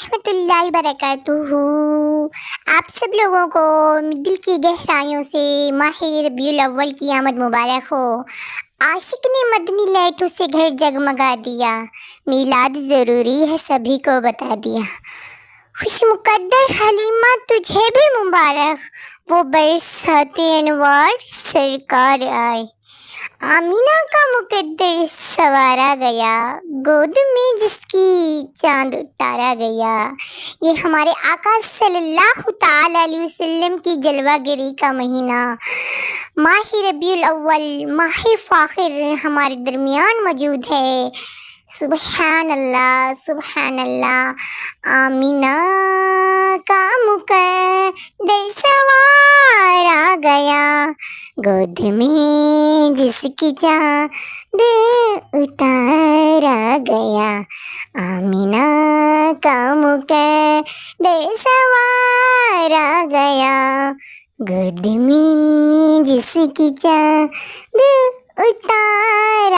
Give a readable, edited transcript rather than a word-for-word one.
रहमतुल्लाहि बरकातुहू। आप सब लोगों को दिल की गहराइयों से माह रबीउल अव्वल की आमद मुबारक हो। आशिक ने मदनी लाइटों से घर जगमगा दिया, मीलाद ज़रूरी है सभी को बता दिया। खुश मुकद्दर हलीमा तुझे भी मुबारक, वो बरसाते अनवार सरकार आए। आमीना का मुकद्दर सवारा गया, गोद में जिसकी चांद उतारा गया। ये हमारे आका सल्लल्लाहु ताला अलैहि वसल्लम की जलवागिरी का महीना माह रबीउल अव्वल माह फ़ाखिर हमारे दरमियान मौजूद है। सुबहान अल्लाह। आमीना का मुकद्दर सवार आ गया, गोद में जिसकी चांद उतारा गया। आमीना का मुकद्दर सवार आ गया, गोद में जिसकी चांद उतारा